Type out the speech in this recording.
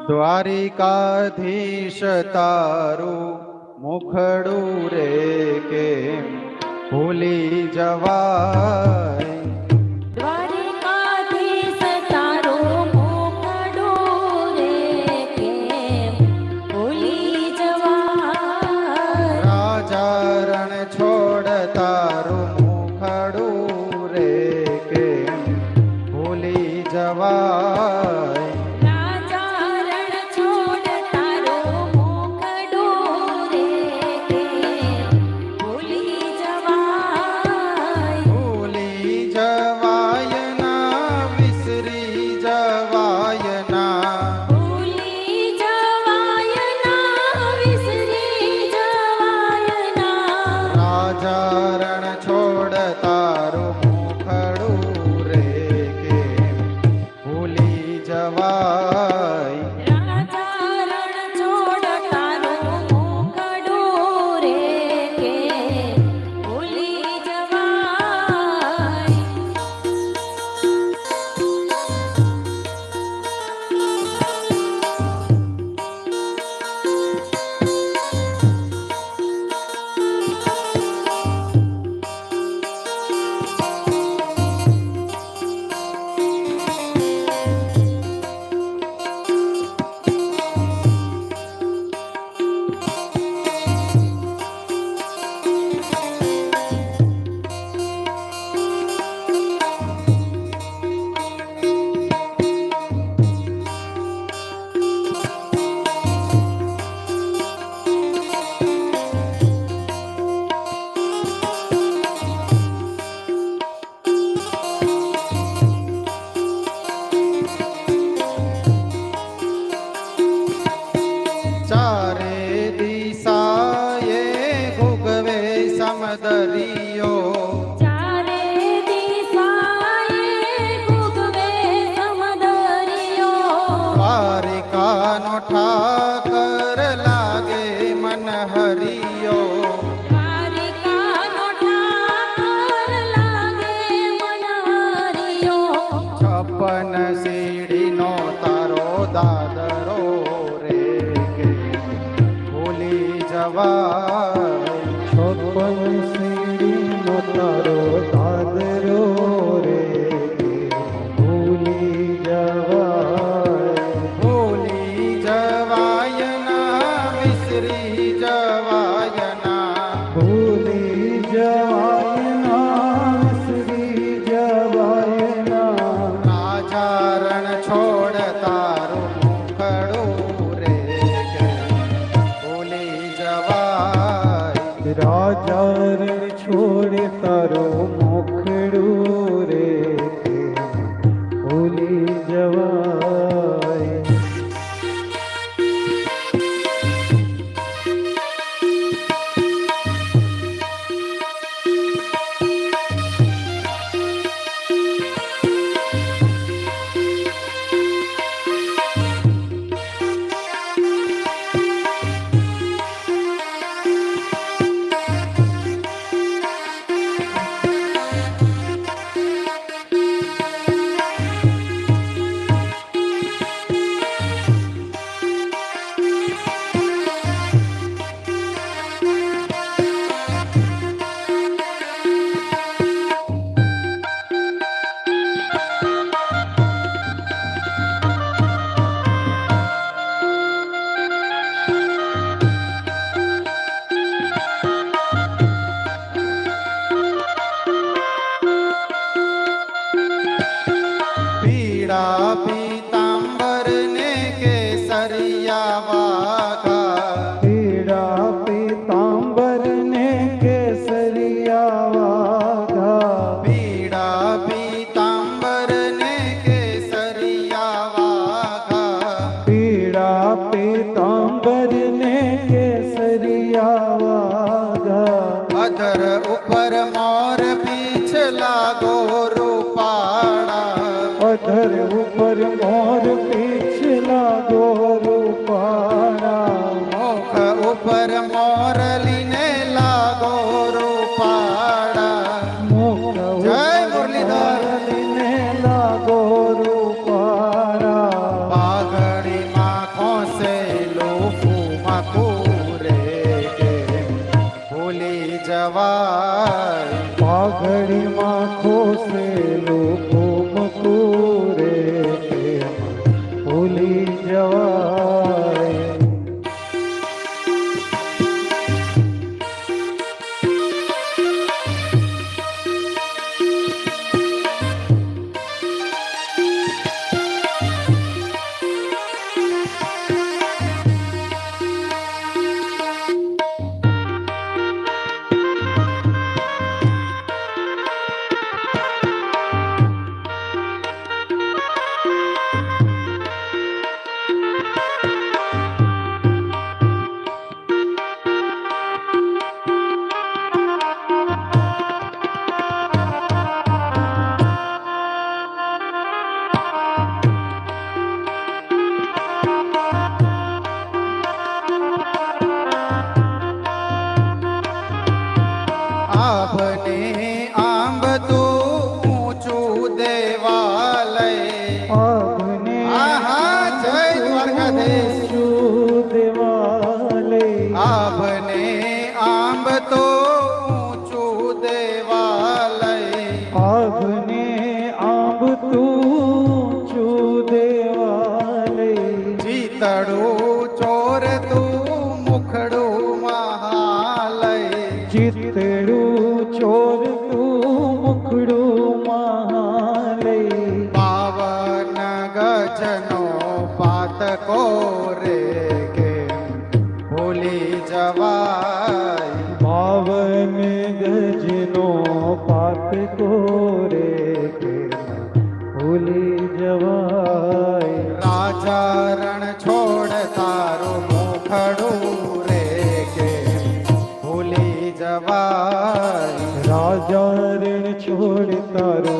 દ્વારિકાધીશ તારું મુખડું રે કેમ ભૂલી જવાય. દ્વારિકાધીશ તારું મુખડું રે કેમ ભૂલી જવાય. રાજા રણ છોડ તારું મુખડું રે કેમ ભૂલી જવાય. ઠાકર લાગે મન હરિયો. દ્વારિકાનો ઠાકર લાગે મન હરિયો. છપ્પન સીડીનો તારો દાદરો રે કે ભૂલી જવાય. છપ્પન સીડીનો તારો દાદરો રે કે ભૂલી જવાય. ભૂલી જવાય ના વિસરી જવાય ના. ભૂલી જવાય ના વિસરી જવાય ના. રાજા રણ છોડ તારું મુખડું રે કે ભૂલી જવાય. રાજા રણ છોડ તારું મુખડું રે કે ભૂલી જવાય. પીતાંબર ને કેસરિયા વાઘા. પીળા પીતાંબર ને કેસરિયા વાઘા. પીળા પીતાંબર ને કેસરિયા વાઘા. પીળા પીતાંબર ને કેસરિયા વાઘા. અધર ઉપર મોર પીછ લાગો રૂપાળા. અધર ઉપર ચિતડું ચોર તું મુખડું મહાલય ચિતડું ચોર તું મુખડું મહાલય પાવન ગજનો પાતકો રે કે ભૂલી જવાય પાવન ગજનો પાતકો રે કે ભૂલી જવાય રાજા રણ છોડ તારું મુખડું રે કે ભૂલી જવાય રાજા રણ છોડ તારો